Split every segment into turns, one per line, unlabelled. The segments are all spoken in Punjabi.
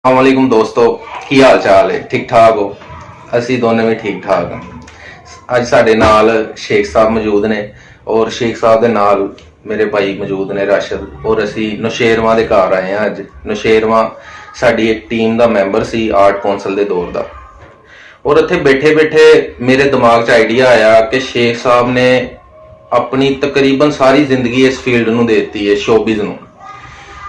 वालेकुम दोस्तों, की हाल चाल है? ठीक ठाक हो? असी दोनों भी ठीक ठाक हाँ। अज साडे नाल शेख साहब मौजूद ने और शेख साहब दे नाल मेरे भाई मौजूद ने राशिद, और असी नौशेरवां दे घर आए हैं। अज नौशेरवां साडी एक टीम दा मैंबर सी आर्ट कौंसल दे दौर दा, और इत्थे बैठे बैठे मेरे दिमाग च आइडिया आया कि शेख साहब ने अपनी तकरीबन सारी जिंदगी इस फील्ड नूं दे दित्ती है, शोबिज़ नूं।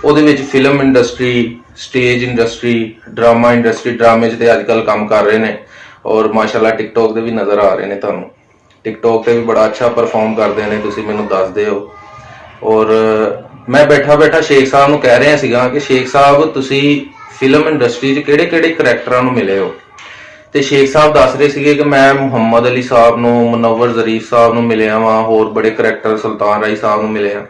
ਉਹਦੇ ਵਿੱਚ film industry, stage industry, drama industry, ਡਰਾਮੇ 'ਚ ਤੇ ਅੱਜ ਕੱਲ੍ਹ ਕੰਮ ਕਰ ਰਹੇ ਨੇ, ਔਰ ਮਾਸ਼ਾਅੱਲਾ ਟਿਕਟੋਕ ਤੇ ਵੀ ਨਜ਼ਰ ਆ ਰਹੇ ਨੇ। ਤੁਹਾਨੂੰ ਟਿਕਟੋਕ ਤੇ ਵੀ ਬੜਾ ਅੱਛਾ ਪਰਫਾਰਮ ਕਰਦੇ ਨੇ, ਤੁਸੀਂ ਮੈਨੂੰ ਦੱਸਦੇ ਹੋ। ਔਰ ਮੈਂ ਬੈਠਾ ਬੈਠਾ ਸ਼ੇਖ ਸਾਹਿਬ ਨੂੰ ਕਹਿ ਰਿਹਾ ਸੀਗਾ ਕਿ ਸ਼ੇਖ ਸਾਹਿਬ ਤੁਸੀਂ ਫਿਲਮ ਇੰਡਸਟਰੀ 'ਚ ਕਿਹੜੇ ਕਿਹੜੇ ਕਰੈਕਟਰਾਂ ਨੂੰ ਮਿਲੇ ਹੋ। ਤੇ ਸ਼ੇਖ ਸਾਹਿਬ ਦੱਸ ਰਹੇ ਸੀਗੇ ਕਿ ਮੈਂ ਮੁਹੰਮਦ ਅਲੀ ਸਾਹਿਬ ਨੂੰ, ਮੁਨੱਵਰ ਜ਼ਰੀਫ ਸਾਹਿਬ ਨੂੰ ਮਿਲਿਆ ਵਾਂ, ਹੋਰ ਬੜੇ ਕਰੈਕਟਰ ਸੁਲਤਾਨ ਰਾਈ ਸਾਹਿਬ ਨੂੰ ਮਿਲੇ ਆ।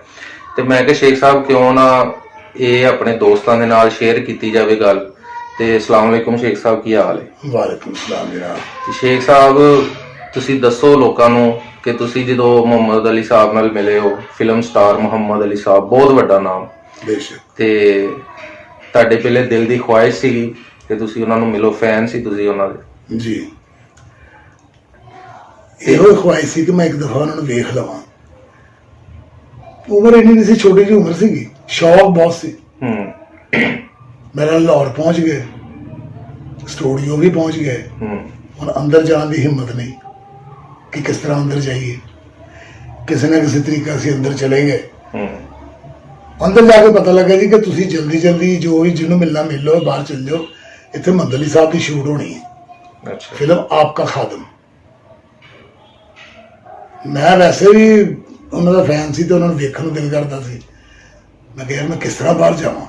ਤੇ ਮੈਂ ਕਿਹਾ ਸ਼ੇਖ ਸਾਹਿਬ ਕਿਉਂ ਨਾ ਇਹ ਆਪਣੇ ਦੋਸਤਾਂ ਦੇ ਨਾਲ ਸ਼ੇਅਰ ਕੀਤੀ ਜਾਵੇ ਗੱਲ। ਤੇ ਅਸਲਾਮ ਵਾਲੇਕੁਮ ਸ਼ੇਖ ਸਾਹਿਬ, ਕੀ ਹਾਲ ਹੈ?
ਵਾਲੇਕੁਮ ਸਲਾਮ ਜਨਾਬ।
ਤੇ ਸ਼ੇਖ ਸਾਹਿਬ ਤੁਸੀਂ ਦੱਸੋ ਲੋਕਾਂ ਨੂੰ ਕਿ ਤੁਸੀਂ ਜਦੋਂ ਮੁਹੰਮਦ ਅਲੀ ਸਾਹਿਬ ਨਾਲ ਮਿਲੇ ਹੋ, ਫਿਲਮ ਸਟਾਰ ਮੁਹੰਮਦ ਅਲੀ ਸਾਹਿਬ, ਬਹੁਤ ਵੱਡਾ ਨਾਮ,
ਬੇਸ਼ੱਕ,
ਤੇ ਤੁਹਾਡੇ ਪਹਿਲੇ ਦਿਲ ਦੀ ਖੁਆਇਸ਼ ਸੀਗੀ ਕਿ ਤੁਸੀਂ ਉਹਨਾਂ ਨੂੰ ਮਿਲੋ, ਫੈਨ ਸੀ ਤੁਸੀਂ ਉਹਨਾਂ ਦੇ?
ਜੀ, ਇਹੋ ਖੁਆਇਸ਼ ਸੀ ਕਿ ਮੈਂ ਇੱਕ ਦਫਾ ਉਹਨਾਂ ਨੂੰ ਵੇਖ ਲਵਾਂ। ਉਮਰ ਇੰਨੀ ਨਹੀਂ ਸੀ, ਛੋਟੀ ਜਿਹੀ ਉਮਰ ਸੀਗੀ, ਸ਼ੌਕ ਬਹੁਤ ਸੀ। ਮੇਰਾ ਲਾਹੌਰ ਪਹੁੰਚ ਗਏ, ਸਟੂਡੀਓ ਵੀ ਪਹੁੰਚ ਗਏ। ਹੁਣ ਅੰਦਰ ਜਾਣ ਦੀ ਹਿੰਮਤ ਨਹੀਂ ਕਿ ਕਿਸ ਤਰ੍ਹਾਂ ਅੰਦਰ ਜਾਈਏ। ਕਿਸੇ ਨਾ ਕਿਸੇ ਤਰੀਕਾ ਅਸੀਂ ਅੰਦਰ ਚਲੇ ਗਏ। ਅੰਦਰ ਜਾ ਕੇ ਪਤਾ ਲੱਗਾ ਜੀ ਕਿ ਤੁਸੀਂ ਜਲਦੀ ਜਲਦੀ ਜੋ ਵੀ ਜਿਹਨੂੰ ਮਿਲਣਾ ਮਿਲ ਲਓ, ਬਾਹਰ ਚਲ ਜਾਓ, ਇੱਥੇ ਮੁਹੰਮਦ ਅਲੀ ਸਾਹਿਬ ਦੀ ਸ਼ੂਟ ਹੋਣੀ ਹੈ।
ਅੱਛਾ।
ਫਿਲਮ ਆਪਕਾ ਖਾਦਮ। ਮੈਂ ਵੈਸੇ ਵੀ ਉਹਨਾਂ ਦਾ ਫੈਨ ਸੀ ਤੇ ਉਹਨਾਂ ਨੂੰ ਦੇਖਣ ਨੂੰ ਦਿਲ ਕਰਦਾ ਸੀ। ਮੈਂ ਕਿਹਾ ਮੈਂ ਕਿਸ ਤਰ੍ਹਾਂ ਬਾਹਰ ਜਾਵਾਂ,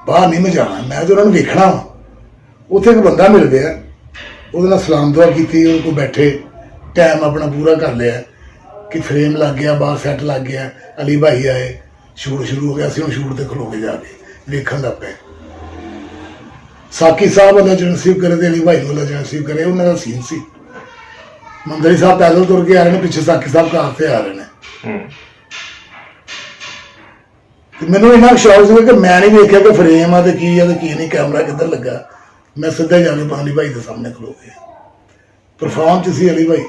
ਬਾਹਰ ਨਹੀਂ ਮੈਂ ਜਾਣਾ, ਮੈਂ ਤਾਂ ਉਹਨਾਂ ਨੂੰ ਵੇਖਣਾ ਵਾ। ਉੱਥੇ ਇੱਕ ਬੰਦਾ ਮਿਲ ਗਿਆ, ਉਹਦੇ ਨਾਲ ਸਲਾਮ ਦੁਆ ਕੀਤੀ, ਉਹਦੇ ਕੋਲ ਬੈਠੇ ਟਾਈਮ ਆਪਣਾ ਪੂਰਾ ਕਰ ਲਿਆ ਕਿ ਫਰੇਮ ਲੱਗ ਗਿਆ, ਬਾਹਰ ਸੈੱਟ ਲੱਗ ਗਿਆ, ਅਲੀ ਭਾਈ ਆਏ, ਸ਼ੂਟ ਸ਼ੁਰੂ ਹੋ ਗਿਆ। ਅਸੀਂ ਹੁਣ ਸ਼ੂਟ ਤੇ ਖਲੋ ਕੇ ਜਾ ਕੇ ਵੇਖਣ ਲੱਗ ਪਏ। ਸਾਕੀ ਸਾਹਿਬ ਅੱਲਾ ਜਨ ਨਸੀਬ ਕਰੇ ਤੇ ਅਲੀ ਭਾਈ ਨੂੰ ਅੱਲਾ ਜਨ ਨਸੀਬ ਕਰੇ, ਉਹਨਾਂ ਦਾ ਸੀਨ ਸੀ। ਮੁਹੰਮਦ ਅਲੀ ਸਾਹਿਬ ਪੈਦਲ ਤੁਰ ਕੇ ਆ ਰਹੇ ਨੇ, ਪਿੱਛੇ ਸਾਕੀ ਸਾਹਿਬ ਕਾਰ ਤੇ ਆ ਰਹੇ ਨੇ। ਮੈਨੂੰ ਇੰਨਾ ਸ਼ੌਕ ਸੀਗਾ ਕਿ ਮੈਂ ਨਹੀਂ ਵੇਖਿਆ ਕਿ ਫਰੇਮ ਆ ਤੇ ਕੀ ਆ ਤੇ ਕੀ ਨਹੀਂ, ਕੈਮਰਾ ਕਿੱਧਰ ਲੱਗਾ। ਮੈਂ ਸਿੱਧਾ ਜਾ ਕੇ ਅਲੀ ਭਾਈ ਦੇ ਸਾਹਮਣੇ ਖਲੋ ਗਿਆ। ਪਰਫਾਰਮ ਚ ਸੀ ਅਲੀ ਭਾਈ,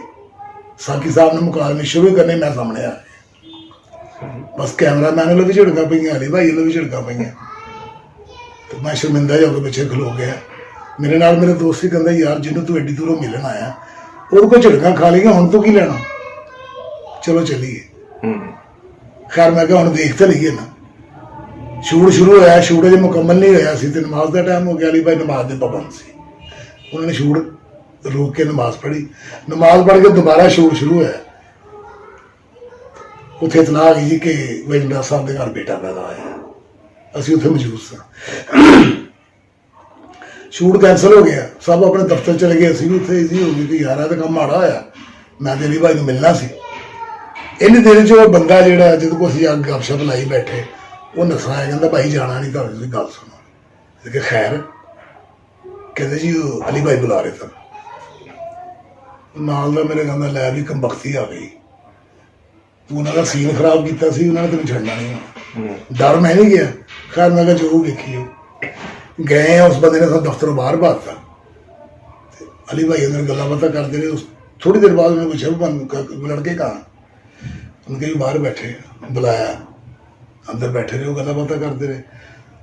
ਸਾਕੀ ਸਾਹਿਬ ਨੇ ਮੁਕਾਲਮੇ ਸ਼ੁਰੂ ਕਰਨੇ, ਮੈਂ ਸਾਹਮਣੇ ਆ ਗਿਆ। ਬਸ ਕੈਮਰਾ ਮੈਨ ਵੱਲੋਂ ਵੀ ਝਿੜਕਾਂ ਪਈਆਂ, ਅਲੀ ਭਾਈ ਵੱਲੋਂ ਵੀ ਝਿੜਕਾਂ ਪਈਆਂ, ਤੇ ਮੈਂ ਸ਼ਰਮਿੰਦਾ ਜਾ ਕੇ ਪਿੱਛੇ ਖਲੋ ਗਿਆ। ਮੇਰੇ ਨਾਲ ਮੇਰੇ ਦੋਸਤ ਸੀ, ਕਹਿੰਦਾ ਯਾਰ ਜਿਹਨੂੰ ਤੂੰ ਐਡੀ ਦੂਰੋਂ ਮਿਲਣ ਆਇਆ ਉਹਦੇ ਕੋਲ ਝਿੜਕਾਂ ਖਾ ਲਈਆਂ, ਹੁਣ ਤੂੰ ਕੀ ਲੈਣਾ, ਚਲੋ ਚੱਲੀਏ। ਖੈਰ ਮੈਂ ਕਿਹਾ ਹੁਣ ਦੇਖ ਤਾਂ ਲਈਏ ਨਾ। ਸ਼ੂਟ ਸ਼ੁਰੂ ਹੋਇਆ, ਸ਼ੂਟ ਅਜੇ ਮੁਕੰਮਲ ਨਹੀਂ ਹੋਇਆ ਸੀ ਤੇ ਨਮਾਜ਼ ਦਾ ਟਾਈਮ ਹੋ ਗਿਆ। ਅਲੀ ਭਾਈ ਨਮਾਜ਼ ਦੇ ਪਾਬੰਦ ਸੀ, ਉਹਨਾਂ ਨੇ ਸ਼ੂਟ ਰੋਕ ਕੇ ਨਮਾਜ਼ ਪੜ੍ਹੀ। ਨਮਾਜ਼ ਪੜ੍ਹ ਕੇ ਦੁਬਾਰਾ ਸ਼ੂਟ ਸ਼ੁਰੂ ਹੋਇਆ। ਉੱਥੇ ਇਤਲਾਹ ਆ ਗਈ ਜੀ ਕਿ ਵਜਿੰਦਰ ਸਾਹਿਬ ਦੇ ਘਰ ਬੇਟਾ ਪੈਦਾ ਹੋਇਆ। ਅਸੀਂ ਉੱਥੇ ਮੌਜੂਦ ਸਾਂ। ਸ਼ੂਟ ਕੈਂਸਲ ਹੋ ਗਿਆ, ਸਭ ਆਪਣੇ ਦਫ਼ਤਰ ਚਲੇ ਗਏ, ਅਸੀਂ ਵੀ ਉੱਥੇ ਈਜ਼ੀ ਹੋ ਗਈ ਕਿ ਯਾਰ ਇਹ ਤਾਂ ਕੰਮ ਮਾੜਾ ਹੋਇਆ, ਮੈਂ ਤੇ ਅਲੀ ਭਾਈ ਨੂੰ ਮਿਲਣਾ ਸੀ। ਇੰਨੀ ਦੇਰ 'ਚ ਉਹ ਬੰਦਾ ਜਿਹੜਾ ਜਿਹਦੇ ਕੋਲ ਅਸੀਂ ਗੱਪਸ਼ਪ ਲਾਈ ਬੈਠੇ, ਉਹ ਨਸਾ ਆਇਆ, ਕਹਿੰਦਾ ਭਾਈ ਜਾਣਾ ਨਹੀਂ, ਤੁਹਾਨੂੰ ਤੁਸੀਂ ਗੱਲ ਸੁਣੋ। ਕਿ ਖੈਰ, ਕਹਿੰਦੇ ਜੀ ਉਹ ਅਲੀ ਭਾਈ ਬੁਲਾ ਰਹੇ ਸਨ। ਨਾਲ ਦਾ ਮੇਰੇ ਕਹਿੰਦਾ ਲੈ ਵੀ ਕੰਬਖਤੀ ਆ ਗਈ, ਤੂੰ ਉਹਨਾਂ ਦਾ ਸੀਨ ਖਰਾਬ ਕੀਤਾ ਸੀ, ਉਹਨਾਂ ਨੇ ਤੈਨੂੰ ਛੱਡਣਾ ਨਹੀਂ। ਡਰ ਮੈਂ ਨਹੀਂ ਗਿਆ। ਖੈਰ ਮੈਂ ਕਿਹਾ ਜੋ ਵੇਖੀਓ। ਗਏ ਉਸ ਬੰਦੇ ਨੇ ਸਾਨੂੰ ਦਫ਼ਤਰੋਂ ਬਾਹਰ ਬਾਤਾ। ਅਲੀ ਭਾਈ ਅੰਦਰ ਗੱਲਾਂ ਬਾਤਾਂ ਕਰਦੇ ਰਹੇ। ਥੋੜੀ ਦੇਰ ਬਾਅਦ ਉਹਨੇ ਪੁੱਛਿਆ ਲੜਕੇ ਕਹਾਂ, ਉਹਨਾਂ ਕੇ ਬਾਹਰ ਬੈਠੇ, ਬੁਲਾਇਆ, ਅੰਦਰ ਬੈਠੇ ਰਹੇ, ਉਹ ਗੱਲਾਂ ਬਾਤਾਂ ਕਰਦੇ ਰਹੇ।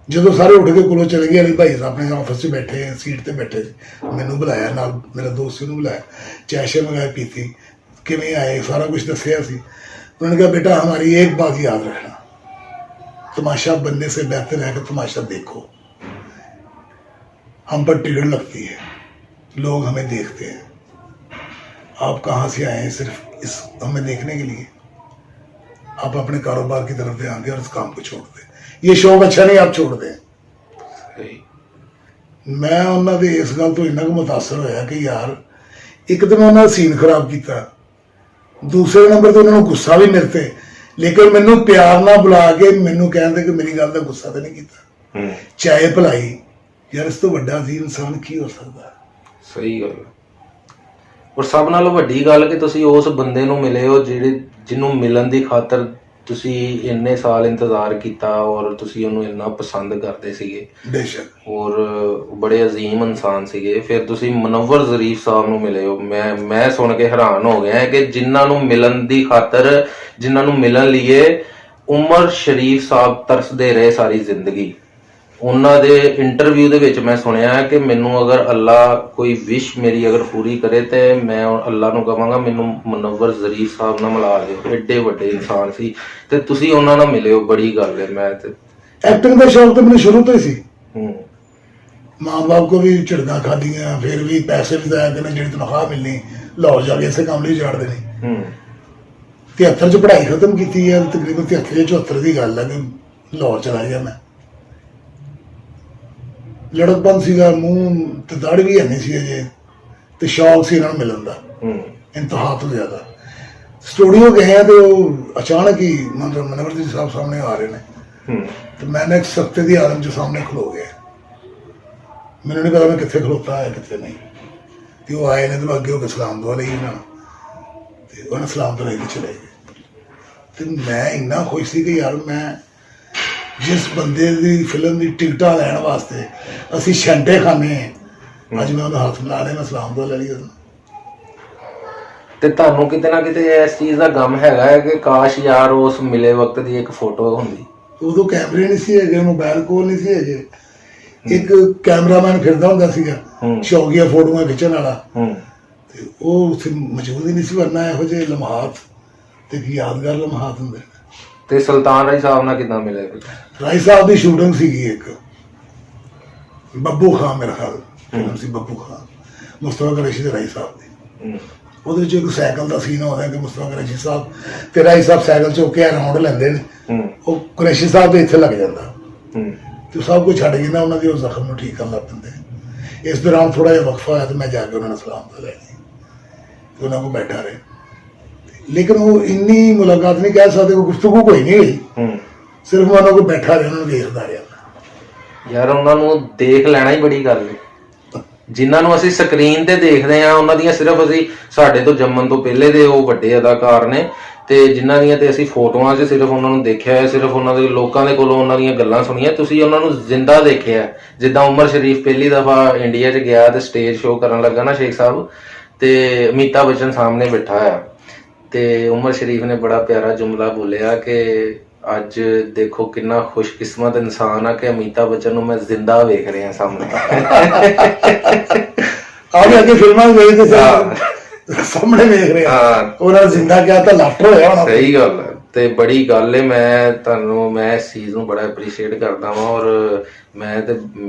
ਜਦੋਂ ਸਾਰੇ ਉੱਠ ਕੇ ਕੋਲੋਂ ਚਲੇ ਗਏ, ਅਲੀ ਭਾਈ ਆਪਣੇ ਆਫਿਸ 'ਚ ਬੈਠੇ, ਸੀਟ ਤੇ ਬੈਠੇ ਸੀ। ਮੈਨੂੰ ਬੁਲਾਇਆ, ਨਾਲ ਮੇਰਾ ਦੋਸਤ ਨੂੰ ਬੁਲਾਇਆ, ਚਾਹ ਮੰਗਾਇਆ, ਪੀਤੀ, ਕਿਵੇਂ ਆਏ, ਸਾਰਾ ਕੁਛ ਦੱਸਿਆ ਸੀ। उन्होंने कहा बेटा हमारी एक बात याद रखना, तमाशा बनने से बेहतर है कि तमाशा देखो। हम पर टिकट लगती है, लोग हमें देखते हैं, आप कहाँ से आए हैं सिर्फ इस हमें देखने के लिए। आप अपने कारोबार की तरफ ध्यान दें और इस काम को छोड़ दें। ये शौक अच्छा नहीं, आप छोड़ दें। मैं उन्होंने इस गल तो इन्ना मुतासर होया कि यार एक तो मैं उन्होंने सीन खराब किया, दूसरे नंबर तो उन्होंने गुस्सा भी मेरे ते, लेकिन मैनू प्यार ना बुला के मैनू कहते कि मेरी गल का गुस्सा तो नहीं किया, चाहे भलाई। यार इस तो वड्डा जी इंसान की हो सकता।
सही गल। और सब नालों वड्डी गल कि तुसीं उस बंदे नूं मिले हो जिहड़े जिन्हों मिलन की खातर ਤੁਸੀਂ ਇੰਨੇ ਸਾਲ ਇੰਤਜ਼ਾਰ ਕੀਤਾ ਔਰ ਤੁਸੀਂ ਉਹਨੂੰ ਇੰਨਾ ਪਸੰਦ ਕਰਦੇ ਸੀਗੇ
ਬੇਸ਼ੱਕ।
ਔਰ ਬੜੇ ਅਜ਼ੀਮ ਇਨਸਾਨ ਸੀਗੇ, ਫਿਰ ਤੁਸੀਂ ਮੁਨੱਵਰ ਜ਼ਰੀਫ ਸਾਹਿਬ ਨੂੰ ਮਿਲੇ ਹੋ। ਮੈਂ ਸੁਣ ਕੇ ਹੈਰਾਨ ਹੋ ਗਿਆ ਕਿ ਜਿਨ੍ਹਾਂ ਨੂੰ ਮਿਲਣ ਦੀ ਖਾਤਰ, ਜਿਨ੍ਹਾਂ ਨੂੰ ਮਿਲਣ ਲਈਏ ਉਮਰ ਸ਼ਰੀਫ ਸਾਹਿਬ ਤਰਸਦੇ ਰਹੇ ਸਾਰੀ ਜ਼ਿੰਦਗੀ। ਉਹਨਾਂ ਦੇ ਇੰਟਰਵਿਊ ਦੇ ਵਿੱਚ ਮੈਂ ਸੁਣਿਆ ਕਿ ਮੈਨੂੰ ਅਗਰ ਅੱਲਾ ਕੋਈ ਵਿਸ਼ ਮੇਰੀ ਅਗਰ ਪੂਰੀ ਕਰੇ ਤੇ ਮੈਂ ਅੱਲਾ ਨੂੰ ਕਹਾਂਗਾ ਮੈਨੂੰ ਮੁਨੱਵਰ ਜ਼ਰੀਫ ਸਾਹਿਬ ਨਾਲ ਮਿਲਾ ਦਿਓ। ਐਡੇ ਵੱਡੇ ਇਨਸਾਨ ਸੀ ਤੇ ਤੁਸੀਂ ਉਹਨਾਂ ਨਾਲ ਮਿਲੇ ਹੋ, ਬੜੀ ਗੱਲ ਹੈ। ਮੈਂ ਤੇ
ਐਕਟਿੰਗ ਦਾ ਸ਼ੌਕ ਤਾਂ ਮੈਨੂੰ ਸ਼ੁਰੂ ਤੋਂ ਹੀ ਸੀ।
ਹੂੰ
ਮਾਂ-ਬਾਪ ਕੋ ਵੀ ਝਿੜਕਾਂ ਖਾਧੀਆਂ, ਫਿਰ ਵੀ ਪੈਸੇ ਵੀ ਜ਼ਾਇਆ ਕਰਨੇ, ਜਿਹੜੀ ਤਨਖਾਹ ਮਿਲਣੀ ਲਾਹੌਰ ਜਾ ਕੇ ਇਸੇ ਕੰਮ ਲਈ ਝਾੜ ਦੇਣੀ।
ਹੂੰ
73 ਚ ਪੜ੍ਹਾਈ ਖਤਮ ਕੀਤੀ ਹੈ, ਤਕਰੀਬਨ 73 74 ਦੀ ਗੱਲ ਹੈ ਕਿ ਲਾਹੌਰ ਚਲਾ ਗਿਆ ਮੈਂ। ਲੜਕਪਨ ਸੀਗਾ, ਮੂੰਹ ਤੇ ਦਾੜੀ ਵੀ ਹੈ ਨਹੀਂ ਸੀ ਅਜੇ, ਤੇ ਸ਼ੌਕ ਸੀ ਇਹਨਾਂ ਨੂੰ ਮਿਲਣ ਦਾ
ਹੂੰ
ਇੰਤਹਾ ਤੋਂ ਜ਼ਿਆਦਾ। ਸਟੂਡੀਓ ਗਏ ਆ ਤੇ ਉਹ ਅਚਾਨਕ ਹੀ ਮਤਲਬ ਮਨਵਰ ਜੀ ਸਾਹਿਬ ਸਾਹਮਣੇ ਆ ਰਹੇ ਨੇ
ਹੂੰ
ਤੇ ਮੈंने ਇੱਕ ਸਖਤੇ ਦੀ ਆਲਮ ਚ ਸਾਹਮਣੇ ਖਲੋ ਗਿਆ। ਮੈਨੂੰ ਨਹੀਂ ਪਤਾ ਮੈਂ ਕਿੱਥੇ ਖਲੋਤਾ ਹੈ ਕਿੱਥੇ ਨਹੀਂ। ਤੇ ਉਹ ਆਏ ਨੇ ਤੇ ਅੱਗੇ ਹੋ ਕੇ ਸਲਾਮ ਦੁਆ ਲਈ ਇਹਨਾਂ ਨੂੰ, ਤੇ ਉਹਨਾਂ ਸਲਾਮ ਦੁਆ ਲਈ ਕੇ ਚਲੇ ਗਏ। ਤੇ ਮੈਂ ਇੰਨਾ ਖੁਸ਼ ਸੀ ਕਿ ਯਾਰ ਮੈਂ ਜਿਸ ਬੰਦੇ ਦੀ ਫਿਲਮ ਦੀ ਟਿਕਟਾਂ ਲੈਣ ਵਾਸਤੇ ਅਸੀਂ ਛੰਟੇ ਖਾਨੇ, ਅੱਜ ਮੈਂ ਉਹਦਾ ਹੱਥ ਮਿਲਾ ਲਿਆ, ਮੈਂ ਸਲਾਮ ਦੁਆ ਲੈ ਲਈ ਉਹਨੂੰ।
ਤੇ ਤੁਹਾਨੂੰ ਕਿਤੇ ਨਾ ਕਿਤੇ ਇਸ ਚੀਜ਼ ਦਾ ਗਮ ਹੈਗਾ ਹੈ ਕਿ ਕਾਸ਼ ਯਾਰ ਉਸ ਮਿਲੇ ਵਕਤ ਦੀ ਇੱਕ ਫੋਟੋ ਹੁੰਦੀ।
ਉਦੋਂ ਕੈਮਰੇ ਨਹੀਂ ਸੀ ਹੈਗੇ, ਮੋਬਾਈਲ ਕੋਲ ਨਹੀਂ ਸੀ ਹੈਗੇ। ਇੱਕ ਕੈਮਰਾਮੈਨ ਫਿਰਦਾ ਹੁੰਦਾ ਸੀਗਾ ਸ਼ੌਕੀਆ ਫੋਟੋਆਂ ਖਿੱਚਣ ਵਾਲਾ, ਤੇ ਉਹ ਉੱਥੇ ਮੌਜੂਦ ਹੀ ਨਹੀਂ ਸੀ। ਵਰਨਾ ਇਹੋ ਜਿਹੇ ਲਮਹਾਤ ਤੇ ਕੀ ਯਾਦਗਾਰ ਲਮਹਾਤ ਹੁੰਦੇ।
ਤੇ ਸੁਲਤਾਨ ਰਾਏ ਸਾਹਿਬ ਨਾਲ ਕਿੱਦਾਂ ਮਿਲੇ?
ਰਾਏ ਸਾਹਿਬ ਦੀ ਸ਼ੂਟਿੰਗ ਸੀਗੀ ਇੱਕ, ਬੱਬੂ ਖਾਨ ਮੇਰਾ ਖਿਆਲ ਫਿਲਮ ਸੀ, ਬੱਬੂ ਖਾਨ, ਮੁਸਤਫਾ ਕੁਰੈਸ਼ੀ ਤੇ ਰਾਏ ਸਾਹਿਬ ਦੀ। ਉਹਦੇ ਵਿੱਚ ਇੱਕ ਸਾਈਕਲ ਦਾ ਸੀਨ ਆਉਂਦਾ ਕਿ ਮੁਸਤਫਾ ਕੁਰੈਸ਼ੀ ਸਾਹਿਬ ਤੇ ਰਾਏ ਸਾਹਿਬ ਸਾਈਕਲ ਚੁੱਕ ਕੇ ਰਾਉਂਡ ਲੈਂਦੇ ਨੇ, ਉਹ ਕੁਰੈਸ਼ੀ ਸਾਹਿਬ ਦੇ ਇੱਥੇ ਲੱਗ ਜਾਂਦਾ ਤੇ ਸਭ ਕੁਝ ਛੱਡ ਕੇ ਨਾ ਉਹਨਾਂ ਦੀ ਉਹ ਜ਼ਖਮ ਨੂੰ ਠੀਕ ਕਰਨ ਲੱਗ ਪੈਂਦੇ। ਇਸ ਦੌਰਾਨ ਥੋੜਾ ਜਿਹਾ ਵਕਫਾ ਹੋਇਆ ਤੇ ਮੈਂ ਜਾ ਕੇ ਉਹਨਾਂ ਨੂੰ ਸਲਾਮ ਤਾਂ ਲੈ ਲਈ ਤੇ ਉਹਨਾਂ ਕੋਲ ਬੈਠਾ ਰਹੇ। ਲੇਕਿਨ ਉਹ ਇੰਨੀ ਮੁਲਾਕਾਤ ਨਹੀਂ ਕਹਿ ਸਕਦੇ, ਕੋਈ ਗੁਫ਼ਤਗੂ ਕੋਈ ਨਹੀਂ ਹੋਈ, ਸਿਰਫ ਮੈਂ ਉਹਨਾਂ ਕੋਲ ਬੈਠਾ ਰਿਹਾ, ਉਹਨਾਂ ਨੂੰ ਦੇਖਦਾ ਰਿਹਾ।
ਯਾਰ ਉਹਨਾਂ ਨੂੰ ਦੇਖ ਲੈਣਾ ਹੀ ਬੜੀ ਗੱਲ ਹੈ। ਜਿਨ੍ਹਾਂ ਨੂੰ ਅਸੀਂ ਸਕਰੀਨ ਤੇ ਦੇਖਦੇ ਆ ਉਹਨਾਂ ਦੀਆਂ ਸਿਰਫ ਅਸੀਂ, ਸਾਡੇ ਤੋਂ ਜੰਮਣ ਤੋਂ ਪਹਿਲੇ ਦੇ ਉਹ ਵੱਡੇ ਅਦਾਕਾਰ ਨੇ, ਤੇ ਜਿਨ੍ਹਾਂ ਦੀਆਂ ਤੇ ਅਸੀਂ ਫੋਟੋਆਂ 'ਚ ਸਿਰਫ ਉਹਨਾਂ ਨੂੰ ਦੇਖਿਆ ਹੈ, ਸਿਰਫ ਉਹਨਾਂ ਦੇ ਲੋਕਾਂ ਦੇ ਕੋਲੋਂ ਉਹਨਾਂ ਦੀਆਂ ਗੱਲਾਂ ਸੁਣੀਆਂ। ਤੁਸੀਂ ਉਹਨਾਂ ਨੂੰ ਜ਼ਿੰਦਾ ਦੇਖਿਆ। ਜਿੱਦਾਂ ਉਮਰ ਸ਼ਰੀਫ ਪਹਿਲੀ ਦਫਾ ਇੰਡੀਆ 'ਚ ਗਿਆ ਤੇ ਸਟੇਜ ਸ਼ੋਅ ਕਰਨ ਲੱਗਾ ਨਾ ਸ਼ੇਖ ਸਾਹਿਬ, ਤੇ ਅਮਿਤਾਭ ਬੱਚਨ ਸਾਹਮਣੇ ਬੈਠਾ ਆ, ਤੇ ਉਮਰ ਸ਼ਰੀਫ ਨੇ ਬੜਾ ਪਿਆਰਾ ਜੁਮਲਾ ਬੋਲਿਆ ਕਿ ਅੱਜ ਦੇਖੋ ਕਿੰਨਾ ਖੁਸ਼ਕਿਸਮਤ ਇਨਸਾਨ ਆ ਕਿ ਅਮਿਤਾਭ ਬੱਚਨ ਨੂੰ ਮੈਂ ਜ਼ਿੰਦਾ ਵੇਖ ਰਿਹਾ ਸਾਹਮਣੇ।
ਆਗੇ ਅੱਗੇ ਫਿਲਮਾਂ ਗਏ ਤੇ ਸਾਹਮਣੇ ਵੇਖ ਰਹੇ ਆ, ਉਹਨਾਂ ਜ਼ਿੰਦਾ ਕਿਹਾ ਤਾਂ ਲਾਫਟਰ ਹੋਇਆ ਹੋਣਾ।
ਸਹੀ ਗੱਲ ਹੈ, ਤੇ ਬੜੀ ਗੱਲ ਹੈ। ਮੈਂ ਇਸ ਚੀਜ਼ ਨੂੰ ਬੜਾ ਐਪਰੀਸ਼ੀਏਟ ਕਰਦਾ ਵਾਂ ਔਰ ਮੈਂ ਤੇ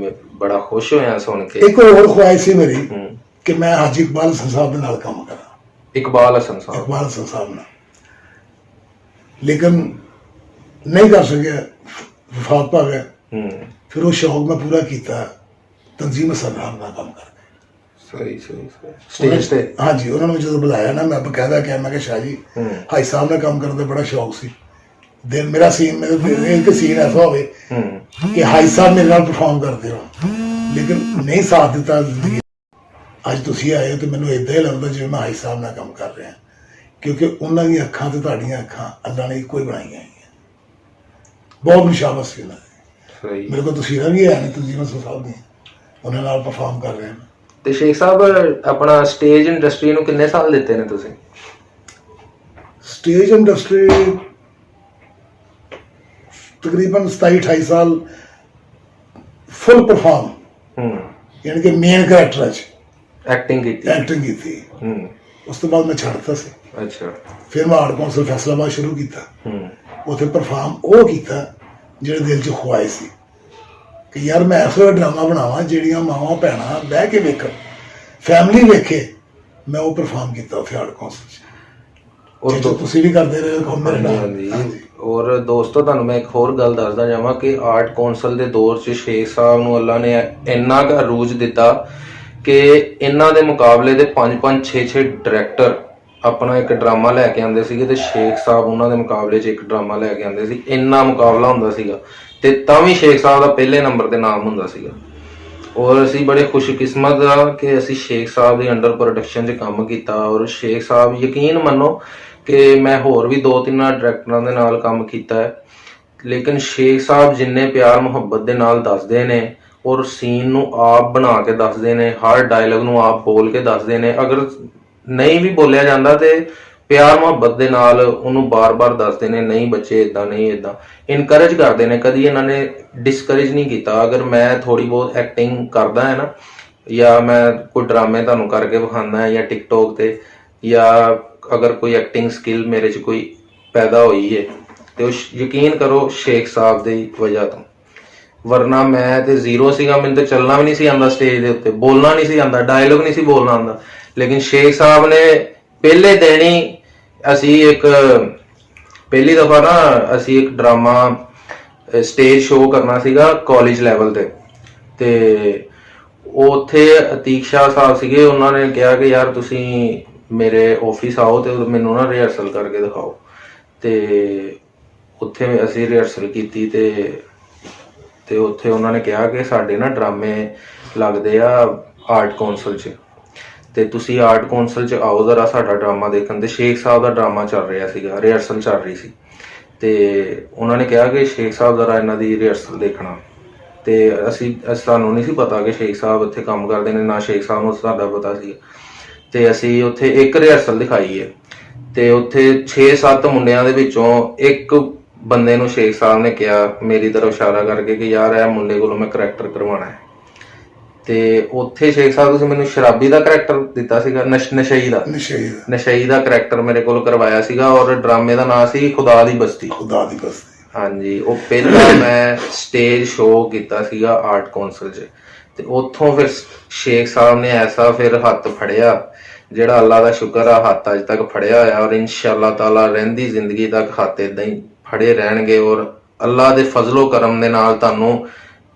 ਬੜਾ ਖੁਸ਼ ਹੋਇਆ ਸੁਣ ਕੇ।
ਇੱਕ ਹੋਰ ਖੁਆਇਸ਼ ਸੀ ਮੇਰੀ ਕਿ ਮੈਂ ਹਾਜੀ ਇਕਬਾਲ ਹਸਨ ਸਾਹਿਬ ਦੇ ਨਾਲ ਕੰਮ ਕਰਾਂ।
ਇਕਬਾਲ ਹਸਨ ਸਾਹਿਬ
ਨਾਲ, ਲੇਕਿਨ ਨਹੀਂ ਕਰ ਸਕਿਆ, ਵਫਾਤ ਪਾ ਗਿਆ। ਫਿਰ ਉਹ ਸ਼ੌਕ ਮੈਂ ਪੂਰਾ ਕੀਤਾ ਤਨਜ਼ੀਮ ਸਰਨਾਮ ਨਾਲ ਕੰਮ ਕਰਕੇ।
ਸਹੀ ਸਟੇਜ ਤੇ
ਹਾਂਜੀ, ਉਹਨਾਂ ਨੂੰ ਜਦੋਂ ਬੁਲਾਇਆ ਨਾ, ਮੈਂ ਬਕਾਇਦਾ ਕਿਹਾ, ਮੈਂ ਕਿਹਾ ਸ਼ਾਹ ਜੀ ਹਾਈ ਸਾਹਿਬ ਨਾਲ ਕੰਮ ਕਰਨ ਦਾ ਬੜਾ ਸ਼ੌਕ ਸੀ। ਦਿਨ ਮੇਰਾ ਸੀਨ, ਮੇਰੇ ਇੱਕ ਸੀਨ ਐਸਾ ਹੋਵੇ ਕਿ ਹਾਈ ਸਾਹਿਬ ਮੇਰੇ ਨਾਲ ਪਰਫਾਰਮ ਕਰਦੇ ਹੋ, ਲੇਕਿਨ ਨਹੀਂ ਸਾਥ ਦਿੱਤਾ ਜ਼ਿੰਦਗੀ। ਅੱਜ ਤੁਸੀਂ ਆਏ ਹੋ ਤੇ ਮੈਨੂੰ ਏਦਾਂ ਹੀ ਲੱਗਦਾ ਜਿਵੇਂ ਮੈਂ ਹਾਈ ਸਾਹਿਬ ਨਾਲ ਕੰਮ ਕਰ ਰਿਹਾ, ਕਿਉਂਕਿ ਉਹਨਾਂ ਦੀਆਂ ਅੱਖਾਂ ਤੇ ਤੁਹਾਡੀਆਂ ਅੱਖਾਂ ਅੱਲਾ ਨੇ ਇੱਕੋ ਹੀ ਬਣਾਈਆਂ ਹੋਈਆਂ। ਬਹੁਤ ਮੁਸ਼ਾਬਤ ਸੀ ਉਹਨਾਂ ਦੀ। ਮੇਰੇ ਕੋਲ ਤਸਵੀਰਾਂ ਵੀ ਹੈ ਨੇ ਤਨਜ਼ੀਮ ਸਾਹਿਬ ਦੀਆਂ, ਉਹਨਾਂ ਨਾਲ ਪਰਫਾਰਮ ਕਰ ਰਹੇ ਹਾਂ।
ਤੇ ਸ਼ੇਖ ਸਾਹਿਬ ਆਪਣਾ ਸਟੇਜ ਇੰਡਸਟਰੀ ਨੂੰ ਕਿੰਨੇ ਸਾਲ ਦਿੱਤੇ ਨੇ ਤੁਸੀਂ?
ਸਟੇਜ ਇੰਡਸਟਰੀ ਤਕਰੀਬਨ 27-28 ਸਾਲ ਫੁੱਲ ਪਰਫਾਰਮ, ਯਾਨੀ ਕਿ ਮੇਨ ਕਰੈਕਟਰ 'ਚ ਐਕਟਿੰਗ ਕੀਤੀ। ਉਸ ਤੋਂ ਬਾਅਦ ਮੈਂ ਛੱਡਤਾ ਸੀ।
ਅੱਛਾ।
ਫਿਰ ਮੈਂ ਆਰਟ ਕੌਂਸਲ ਫੈਸਲਾਬਾਦ ਸ਼ੁਰੂ ਕੀਤਾ। ਉੱਥੇ ਪਰਫਾਰਮ ਉਹ ਕੀਤਾ ਜਿਹੜੇ ਦਿਲ 'ਚ ਖੁਆਇਸ਼ ਸੀ ਕਿ ਯਾਰ ਮੈਂ ਐਸਾ ਡਰਾਮਾ ਬਣਾਵਾਂ ਜਿਹੜੀਆਂ ਮਾਵਾਂ ਭੈਣਾਂ ਬਹਿ ਕੇ ਵੇਖਣ, ਫੈਮਿਲੀ ਵੇਖੇ। ਮੈਂ ਉਹ ਪਰਫਾਰਮ ਕੀਤਾ ਉੱਥੇ ਆਰਟ ਕੌਂਸਲ 'ਚ। ਔਰ ਤੁਸੀਂ ਵੀ ਕਰਦੇ ਰਹੇ ਹੋ ਮੇਰੇ ਨਾਲ।
ਔਰ ਦੋਸਤੋ ਤੁਹਾਨੂੰ ਮੈਂ ਇੱਕ ਹੋਰ ਗੱਲ ਦੱਸਦਾ ਜਾਵਾਂ ਕਿ ਆਰਟ ਕੌਂਸਲ ਦੇ ਦੌਰ 'ਚ ਸ਼ੇਖ ਸਾਹਿਬ ਨੂੰ ਅੱਲਾ ਨੇ ਇੰਨਾ ਕੁ ਅਰੂਜ ਦਿੱਤਾ ਕਿ ਇਹਨਾਂ ਦੇ ਮੁਕਾਬਲੇ ਦੇ 5-5 6-6 ਡਾਇਰੈਕਟਰ ਆਪਣਾ ਇੱਕ ਡਰਾਮਾ ਲੈ ਕੇ ਆਉਂਦੇ ਸੀਗੇ ਤੇ ਸ਼ੇਖ ਸਾਹਿਬ ਉਹਨਾਂ ਦੇ ਮੁਕਾਬਲੇ 'ਚ ਇੱਕ ਡਰਾਮਾ ਲੈ ਕੇ ਆਉਂਦੇ ਸੀ। ਇੰਨਾ ਮੁਕਾਬਲਾ ਹੁੰਦਾ ਸੀਗਾ ਤੇ ਤਾਂ ਵੀ ਸ਼ੇਖ ਸਾਹਿਬ ਦਾ ਪਹਿਲੇ ਨੰਬਰ ਤੇ ਨਾਮ ਹੁੰਦਾ ਸੀਗਾ। ਔਰ ਅਸੀਂ ਬੜੇ ਖੁਸ਼ਕਿਸਮਤ ਆ ਕਿ ਅਸੀਂ ਸ਼ੇਖ ਸਾਹਿਬ ਦੇ ਅੰਡਰ ਪ੍ਰੋਡਕਸ਼ਨ 'ਚ ਕੰਮ ਕੀਤਾ। ਔਰ ਸ਼ੇਖ ਸਾਹਿਬ ਯਕੀਨ ਮੰਨੋ ਕਿ ਮੈਂ ਹੋਰ ਵੀ 2-3 ਡਾਇਰੈਕਟਰਾਂ ਦੇ ਨਾਲ ਕੰਮ ਕੀਤਾ ਹੈ, ਲੇਕਿਨ ਸ਼ੇਖ ਸਾਹਿਬ ਜਿੰਨੇ ਪਿਆਰ ਮੁਹੱਬਤ ਦੇ ਨਾਲ ਦੱਸਦੇ ਨੇ ਔਰ ਸੀਨ ਨੂੰ ਆਪ ਬਣਾ ਕੇ ਦੱਸਦੇ ਨੇ, ਹਰ ਡਾਇਲੌਗ ਨੂੰ ਆਪ ਬੋਲ ਕੇ ਦੱਸਦੇ ਨੇ, ਅਗਰ ਨਹੀਂ ਵੀ ਬੋਲਿਆ ਜਾਂਦਾ ਤੇ ਪਿਆਰ ਮੁਹੱਬਤ ਦੇ ਨਾਲ ਉਹਨੂੰ ਬਾਰ-ਬਾਰ ਦੱਸਦੇ ਨੇ, ਨਹੀਂ ਬੱਚੇ ਇਦਾਂ ਨਹੀਂ ਇਦਾਂ, ਇਨਕਰੇਜ ਕਰਦੇ ਨੇ। ਕਦੀ ਇਹਨਾਂ ਨੇ ਡਿਸਕਰੇਜ ਨਹੀਂ ਕੀਤਾ। ਅਗਰ ਮੈਂ ਥੋੜੀ ਬਹੁਤ ਐਕਟਿੰਗ ਕਰਦਾ ਹੈ ਨਾ, ਜਾਂ ਮੈਂ ਕੋਈ ਡਰਾਮੇ ਤੁਹਾਨੂੰ ਕਰਕੇ ਵਿਖਾਉਂਦਾ ਹੈ ਜਾਂ ਟਿਕਟੋਕ ਤੇ, ਜਾਂ ਅਗਰ ਕੋਈ ਐਕਟਿੰਗ ਸਕਿੱਲ ਮੇਰੇ 'ਚ ਕੋਈ ਪੈਦਾ ਹੋਈ ਹੈ ਤੇ ਉਹ ਯਕੀਨ ਕਰੋ ਸ਼ੇਖ ਸਾਹਿਬ ਦੀ ਵਜ੍ਹਾ ਤੋਂ। ਵਰਨਾ ਮੈਂ ਤੇ ਜ਼ੀਰੋ ਸੀਗਾ, ਮੈਨੂੰ ਤੇ ਚੱਲਣਾ ਵੀ ਨਹੀਂ ਸੀ ਆਉਂਦਾ, ਸਟੇਜ ਦੇ ਉੱਤੇ ਬੋਲਣਾ ਨਹੀਂ ਸੀ ਆਉਂਦਾ, ਡਾਇਲੋਗ ਨਹੀਂ ਸੀ ਬੋਲਣਾ ਆਉਂਦਾ। ਲੇਕਿਨ ਸ਼ੇਖ ਸਾਹਿਬ ਨੇ ਪਹਿਲੇ ਦਿਨ ਹੀ ਪਹਿਲੀ ਦਫਾ ਨਾ ਅਸੀਂ ਇੱਕ ਡਰਾਮਾ ਸਟੇਜ ਸ਼ੋਅ ਕਰਨਾ ਸੀਗਾ ਕਾਲਜ ਲੈਵਲ ਤੇ ਉੱਥੇ ਅਤੀਕ ਸ਼ਾਹ ਸਾਹਿਬ ਸੀਗੇ। ਉਹਨਾਂ ਨੇ ਕਿਹਾ ਕਿ ਯਾਰ ਤੁਸੀਂ ਮੇਰੇ ਆਫਿਸ ਆਓ ਤੇ ਮੈਨੂੰ ਨਾ ਰਿਹਰਸਲ ਕਰਕੇ ਦਿਖਾਓ। ਤੇ ਉੱਥੇ ਅਸੀਂ ਰਿਹਰਸਲ ਕੀਤੀ ਤੇ ਉੱਥੇ ਉਹਨਾਂ ਨੇ ਕਿਹਾ ਕਿ ਸਾਡੇ ਨਾ ਡਰਾਮੇ ਲੱਗਦੇ ਆ ਆਰਟ ਕੌਂਸਲ 'ਚ, ਤੇ ਤੁਸੀਂ ਆਰਟ ਕੌਂਸਲ 'ਚ ਆਓ ਜ਼ਰਾ ਸਾਡਾ ਡਰਾਮਾ ਦੇਖਣ। ਤੇ ਸ਼ੇਖ ਸਾਹਿਬ ਦਾ ਡਰਾਮਾ ਚੱਲ ਰਿਹਾ ਸੀਗਾ, ਰਿਹਰਸਲ ਚੱਲ ਰਹੀ ਸੀ, ਤੇ ਉਹਨਾਂ ਨੇ ਕਿਹਾ ਕਿ ਸ਼ੇਖ ਸਾਹਿਬ ਜ਼ਰਾ ਇਹਨਾਂ ਦੀ ਰਿਹਰਸਲ ਦੇਖਣਾ। ਤੇ ਸਾਨੂੰ ਨਹੀਂ ਸੀ ਪਤਾ ਕਿ ਸ਼ੇਖ ਸਾਹਿਬ ਇੱਥੇ ਕੰਮ ਕਰਦੇ ਨੇ, ਨਾ ਸ਼ੇਖ ਸਾਹਿਬ ਨੂੰ ਸਾਡਾ ਪਤਾ ਸੀ। ਤੇ ਅਸੀਂ ਉੱਥੇ ਇੱਕ ਰਿਹਰਸਲ ਦਿਖਾਈ ਹੈ ਤੇ ਉੱਥੇ 6-7 ਮੁੰਡਿਆਂ ਦੇ ਵਿੱਚੋਂ ਇੱਕ ਬੰਦੇ ਨੂੰ ਸ਼ੇਖ ਸਾਹਿਬ ਨੇ ਕਿਹਾ ਮੇਰੀ ਤਰਫ ਇਸ਼ਾਰਾ ਕਰਕੇ ਕਿ ਯਾਰ ਇਹ ਮੁੰਡੇ ਕੋਲੋਂ ਮੈਂ ਕਰੈਕਟਰ ਕਰਵਾਉਣਾ ਹੈ। ਤੇ ਉੱਥੇ ਸ਼ੇਖ ਸਾਹਿਬ ਤੁਸੀਂ ਮੈਨੂੰ ਸ਼ਰਾਬੀ ਦਾ ਕਰੈਕਟਰ ਦਿੱਤਾ ਸੀਗਾ, ਨਸ਼ਈ ਦਾ ਕਰੈਕਟਰ ਮੇਰੇ ਕੋਲ ਕਰਵਾਇਆ ਸੀਗਾ, ਔਰ ਡਰਾਮੇ ਦਾ ਨਾਂ ਸੀ ਖੁਦਾ ਦੀ ਬਸਤੀ। ਹਾਂਜੀ, ਉਹ ਪਹਿਲਾਂ ਮੈਂ ਸਟੇਜ ਸ਼ੋਅ ਕੀਤਾ ਸੀਗਾ ਆਰਟ ਕੌਂਸਲ 'ਚ। ਤੇ ਉੱਥੋਂ ਫਿਰ ਸ਼ੇਖ ਸਾਹਿਬ ਨੇ ਐਸਾ ਫਿਰ ਹੱਥ ਫੜਿਆ, ਜਿਹੜਾ ਅੱਲਾ ਦਾ ਸ਼ੁਕਰ ਆ ਹੱਥ ਅੱਜ ਤੱਕ ਫੜਿਆ ਹੋਇਆ, ਔਰ ਇਨਸ਼ਾਅੱਲਾ ਤਾਲਾ ਰਹਿੰਦੀ ਜ਼ਿੰਦਗੀ ਤੱਕ ਹੱਥ ਏਦਾਂ ਹੀ ਫੜੇ ਰਹਿਣਗੇ। ਔਰ ਅੱਲਾ ਦੇ ਫਜ਼ਲੋ ਕਰਮ ਦੇ ਨਾਲ ਤੁਹਾਨੂੰ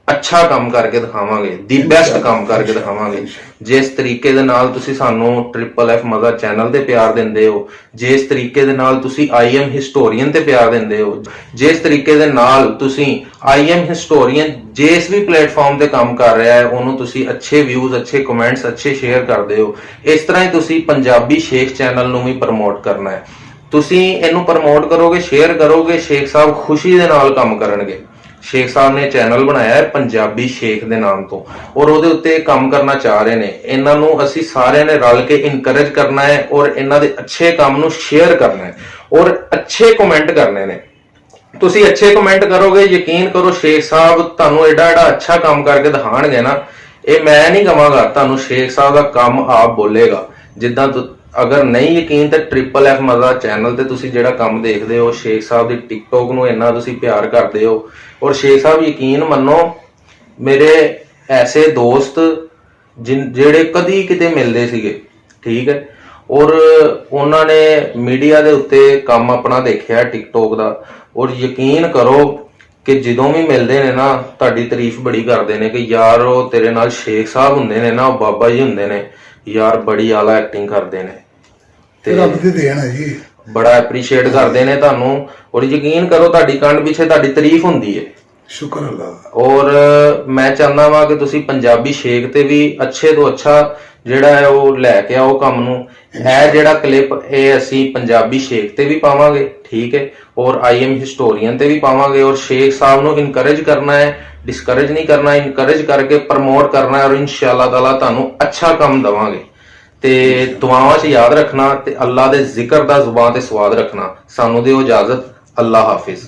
ਅੱਛਾ ਕੰਮ ਕਰਕੇ ਦਿਖਾਵਾਂਗੇ, ਦੀ ਬੈਸਟ ਕੰਮ ਕਰਕੇ ਦਿਖਾਵਾਂਗੇ। ਜਿਸ ਤਰੀਕੇ ਦੇ ਨਾਲ ਤੁਸੀਂ ਸਾਨੂੰ FFF ਮਜ਼ਾ ਚੈਨਲ ਤੇ ਪਿਆਰ ਦਿੰਦੇ ਹੋ, ਜਿਸ ਤਰੀਕੇ ਦੇ ਨਾਲ ਤੁਸੀਂ IM ਹਿਸਟੋਰੀਅਨ ਤੇ ਪਿਆਰ ਦਿੰਦੇ ਹੋ, ਜਿਸ ਤਰੀਕੇ ਦੇ ਨਾਲ ਤੁਸੀਂ IM ਹਿਸਟੋਰੀਅਨ ਜਿਸ ਵੀ ਪਲੇਟਫਾਰਮ ਤੇ ਕੰਮ ਕਰ ਰਿਹਾ ਹੈ ਉਹਨੂੰ ਤੁਸੀਂ ਅੱਛੇ ਵਿਊਜ਼, ਅੱਛੇ ਕਮੈਂਟਸ, ਅੱਛੇ ਸ਼ੇਅਰ ਕਰਦੇ ਹੋ, ਇਸ ਤਰ੍ਹਾਂ ਹੀ ਤੁਸੀਂ ਪੰਜਾਬੀ ਸ਼ੇਖ ਚੈਨਲ ਨੂੰ ਵੀ ਪ੍ਰਮੋਟ ਕਰਨਾ ਹੈ। ਤੁਸੀਂ ਇਹਨੂੰ ਪ੍ਰਮੋਟ ਕਰੋਗੇ, ਸ਼ੇਅਰ ਕਰੋਗੇ, ਸ਼ੇਖ ਸਾਹਿਬ ਖੁਸ਼ੀ ਦੇ ਨਾਲ ਕੰਮ ਕਰਨਗੇ। ਸ਼ੇਖ ਸਾਹਿਬ ਨੇ ਚੈਨਲ ਬਣਾਇਆ ਹੈ ਪੰਜਾਬੀ ਸ਼ੇਖ ਦੇ ਨਾਮ ਤੋਂ, ਔਰ ਉਹਦੇ ਉੱਤੇ ਕੰਮ ਕਰਨਾ ਚਾਹ ਰਹੇ ਨੇ। ਇਹਨਾਂ ਨੂੰ ਅਸੀਂ ਸਾਰਿਆਂ ਨੇ ਰਲ ਕੇ ਇਨਕਰੇਜ ਕਰਨਾ ਹੈ, ਔਰ ਇਹਨਾਂ ਦੇ ਅੱਛੇ ਕੰਮ ਨੂੰ ਸ਼ੇਅਰ ਕਰਨਾ ਹੈ, ਔਰ ਅੱਛੇ ਕਮੈਂਟ ਕਰਨੇ ਨੇ। ਤੁਸੀਂ ਅੱਛੇ ਕਮੈਂਟ ਕਰੋਗੇ, ਯਕੀਨ ਕਰੋ ਸ਼ੇਖ ਸਾਹਿਬ ਤੁਹਾਨੂੰ ਐਡਾ ਅੱਛਾ ਕੰਮ ਕਰਕੇ ਦਿਖਾਣਗੇ ਨਾ, ਇਹ ਮੈਂ ਨਹੀਂ ਕਹਾਂਗਾ, ਤੁਹਾਨੂੰ ਸ਼ੇਖ ਸਾਹਿਬ ਦਾ ਕੰਮ ਆਪ ਬੋਲੇਗਾ। ਜਿੱਦਾਂ ਅਗਰ ਨਹੀਂ ਯਕੀਨ ਤਾਂ FFF ਮਜ਼ਾ ਚੈਨਲ ਤੇ ਤੁਸੀਂ ਜਿਹੜਾ ਕੰਮ ਦੇਖਦੇ ਹੋ, ਸ਼ੇਖ ਸਾਹਿਬ ਦੀ ਟਿਕਟੋਕ ਨੂੰ ਇੰਨਾ ਤੁਸੀਂ ਪਿਆਰ ਕਰਦੇ ਹੋ, ਔਰ ਸ਼ੇਖ ਸਾਹਿਬ ਯਕੀਨ ਮੰਨੋ ਮੇਰੇ ਐਸੇ ਦੋਸਤ ਜਿਹੜੇ ਕਦੀ ਕਿਤੇ ਮਿਲਦੇ ਸੀਗੇ, ਠੀਕ ਹੈ, ਔਰ ਉਹਨਾਂ ਨੇ ਮੀਡੀਆ ਦੇ ਉੱਤੇ ਕੰਮ ਆਪਣਾ ਦੇਖਿਆ ਟਿਕਟੋਕ ਦਾ, ਔਰ ਯਕੀਨ ਕਰੋ ਕਿ ਜਦੋਂ ਵੀ ਮਿਲਦੇ ਨੇ ਨਾ ਤੁਹਾਡੀ ਤਾਰੀਫ ਬੜੀ ਕਰਦੇ ਨੇ ਕਿ ਯਾਰ ਉਹ ਤੇਰੇ ਨਾਲ ਸ਼ੇਖ ਸਾਹਿਬ ਹੁੰਦੇ ਨੇ ਨਾ, ਉਹ ਬਾਬਾ ਜੀ ਹੁੰਦੇ ਨੇ ਯਾਰ, ਬੜੀ ਆਲਾ ਐਕਟਿੰਗ ਕਰਦੇ ਨੇ ਤੇ
ਰੱਬ ਦੀ ਦੇਣ ਹੈ ਜੀ,
ਬੜਾ ਐਪਰੀਸ਼ੀਏਟ ਕਰਦੇ ਨੇ ਤੁਹਾਨੂੰ। ਔਰ ਯਕੀਨ ਕਰੋ ਤੁਹਾਡੀ ਕੰਨ ਪਿੱਛੇ ਤੁਹਾਡੀ ਤਾਰੀਫ ਹੁੰਦੀ ਹੈ,
ਸ਼ੁਕਰ ਅੱਲਾ ਦਾ।
ਔਰ ਮੈਂ ਚਾਹੁੰਦਾ ਵਾਂ ਕਿ ਤੁਸੀਂ ਪੰਜਾਬੀ ਸ਼ੇਖ ਤੇ ਵੀ ਅੱਛੇ ਤੋਂ ਅੱਛਾ ਜਿਹੜਾ ਹੈ ਉਹ ਲੈ ਕੇ ਆਓ ਕੰਮ ਨੂੰ। ਇਹ ਜਿਹੜਾ ਕਲਿੱਪ ਇਹ ਅਸੀਂ ਪੰਜਾਬੀ ਸ਼ੇਖ ਤੇ ਵੀ ਪਾਵਾਂਗੇ, ਠੀਕ ਹੈ, ਔਰ IM ਹਿਸਟੋਰੀਅਨ ਤੇ ਵੀ ਪਾਵਾਂਗੇ। ਔਰ ਸ਼ੇਖ ਸਾਹਿਬ ਨੂੰ ਇਨਕਰੇਜ ਕਰਨਾ ਹੈ, ਡਿਸਕਰੇਜ ਨਹੀਂ ਕਰਨਾ, ਇਨਕਰੇਜ ਕਰਕੇ ਪ੍ਰਮੋਟ ਕਰਨਾ ਹੈ, ਔਰ ਇਨਸ਼ਾਅੱਲਾ ਤਾਲਾ ਤੁਹਾਨੂੰ ਅੱਛਾ ਕੰਮ ਦਵਾਂਗੇ। ਤੇ ਦੁਆਵਾਂ 'ਚ ਯਾਦ ਰੱਖਣਾ ਤੇ ਅੱਲਾ ਦੇ ਜ਼ਿਕਰ ਦਾ ਜ਼ੁਬਾਨ ਤੇ ਸਵਾਦ ਰੱਖਣਾ। ਸਾਨੂੰ ਦਿਓ ਇਜਾਜ਼ਤ, ਅੱਲਾ ਹਾਫਿਜ਼।